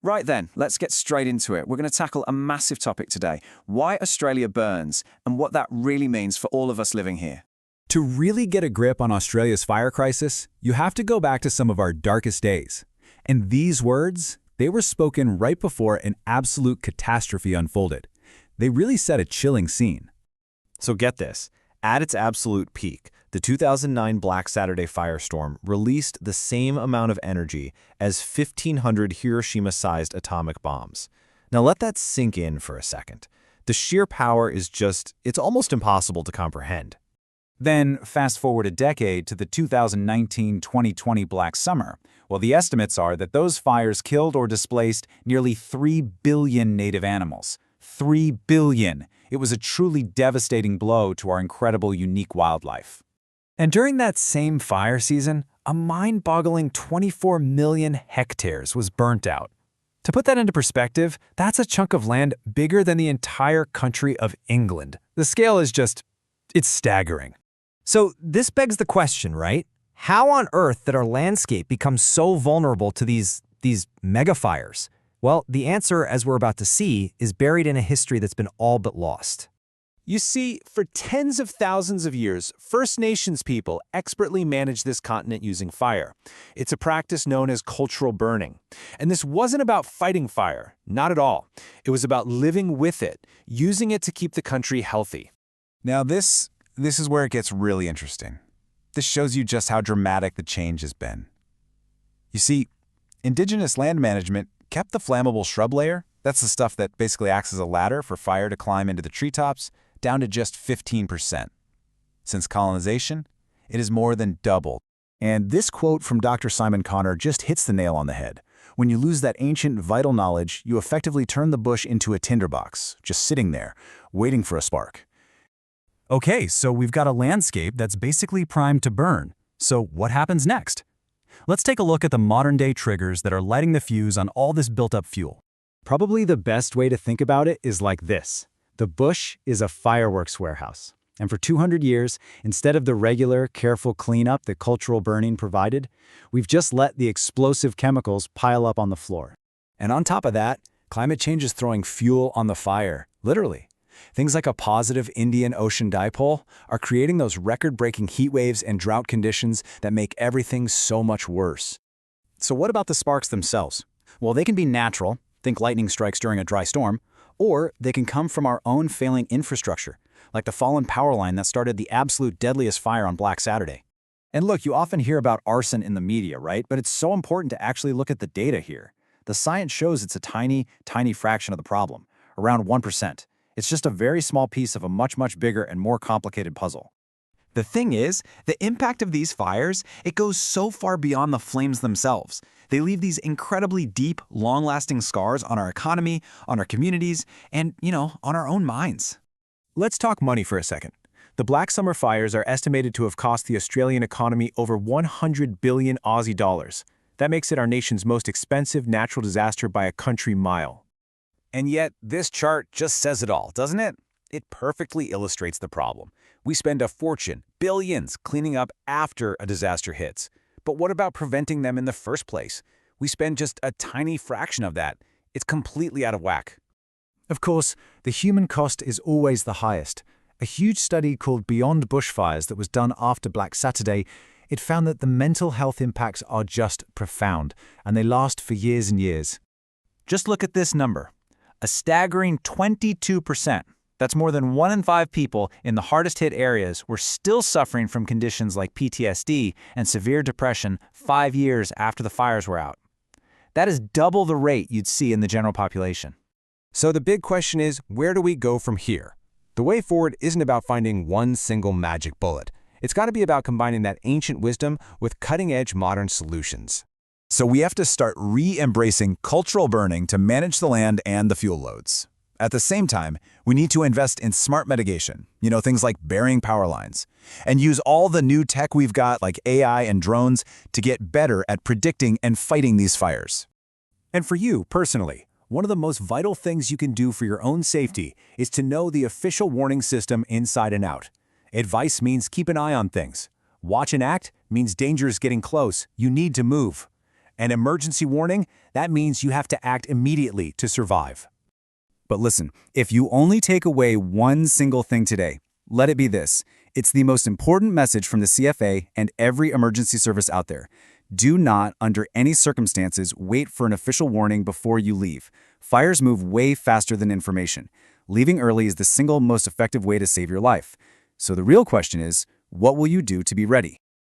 Right then, let's get straight into it. We're going to tackle a massive topic today: why Australia burns and what that really means for all of us living here. To really get a grip on Australia's fire crisis, you have to go back to some of our darkest days. And these words, they were spoken right before an absolute catastrophe unfolded. They really set a chilling scene. So get this, at its absolute peak, the 2009 Black Saturday firestorm released the same amount of energy as 1,500 Hiroshima-sized atomic bombs. Now let that sink in for a second. The sheer power is it's almost impossible to comprehend. Then fast forward a decade to the 2019-2020 Black Summer. Well, the estimates are that those fires killed or displaced nearly 3 billion native animals. 3 billion! It was a truly devastating blow to our incredible, unique wildlife. And during that same fire season, a mind-boggling 24 million hectares was burnt out. To put that into perspective, that's a chunk of land bigger than the entire country of England. The scale is it's staggering. So this begs the question, right? How on earth did our landscape become so vulnerable to these mega fires? Well, the answer, as we're about to see, is buried in a history that's been all but lost. You see, for tens of thousands of years, First Nations people expertly managed this continent using fire. It's a practice known as cultural burning. And this wasn't about fighting fire, not at all. It was about living with it, using it to keep the country healthy. Now this is where it gets really interesting. This shows you just how dramatic the change has been. You see, indigenous land management kept the flammable shrub layer, that's the stuff that basically acts as a ladder for fire to climb into the treetops, down to just 15%. Since colonization, it has more than doubled. And this quote from Dr. Simon Connor just hits the nail on the head. When you lose that ancient, vital knowledge, you effectively turn the bush into a tinderbox, just sitting there, waiting for a spark. Okay, so we've got a landscape that's basically primed to burn. So what happens next? Let's take a look at the modern-day triggers that are lighting the fuse on all this built-up fuel. Probably the best way to think about it is like this. The bush is a fireworks warehouse. And for 200 years, instead of the regular, careful cleanup that cultural burning provided, we've just let the explosive chemicals pile up on the floor. And on top of that, climate change is throwing fuel on the fire, literally. Things like a positive Indian Ocean dipole are creating those record-breaking heat waves and drought conditions that make everything so much worse. So what about the sparks themselves? Well, they can be natural, think lightning strikes during a dry storm, or they can come from our own failing infrastructure, like the fallen power line that started the absolute deadliest fire on Black Saturday. And look, you often hear about arson in the media, right? But it's so important to actually look at the data here. The science shows it's a tiny, tiny fraction of the problem, around 1%. It's just a very small piece of a much, much bigger and more complicated puzzle. The thing is, the impact of these fires, it goes so far beyond the flames themselves. They leave these incredibly deep, long-lasting scars on our economy, on our communities, and, on our own minds. Let's talk money for a second. The Black Summer fires are estimated to have cost the Australian economy over 100 billion Aussie dollars. That makes it our nation's most expensive natural disaster by a country mile. And yet, this chart just says it all, doesn't it? It perfectly illustrates the problem. We spend a fortune, billions, cleaning up after a disaster hits. But what about preventing them in the first place? We spend just a tiny fraction of that. It's completely out of whack. Of course, the human cost is always the highest. A huge study called Beyond Bushfires that was done after Black Saturday, it found that the mental health impacts are just profound, and they last for years and years. Just look at this number. A staggering 22%. That's more than 1 in 5 people in the hardest-hit areas were still suffering from conditions like PTSD and severe depression 5 years after the fires were out. That is double the rate you'd see in the general population. So the big question is, where do we go from here? The way forward isn't about finding one single magic bullet. It's got to be about combining that ancient wisdom with cutting-edge modern solutions. So we have to start re-embracing cultural burning to manage the land and the fuel loads. At the same time, we need to invest in smart mitigation, things like burying power lines, and use all the new tech we've got like AI and drones to get better at predicting and fighting these fires. And for you, personally, one of the most vital things you can do for your own safety is to know the official warning system inside and out. Advice means keep an eye on things. Watch and act means danger is getting close. You need to move. An emergency warning, that means you have to act immediately to survive. But listen, if you only take away one single thing today, let it be this. It's the most important message from the CFA and every emergency service out there. Do not, under any circumstances, wait for an official warning before you leave. Fires move way faster than information. Leaving early is the single most effective way to save your life. So the real question is, what will you do to be ready?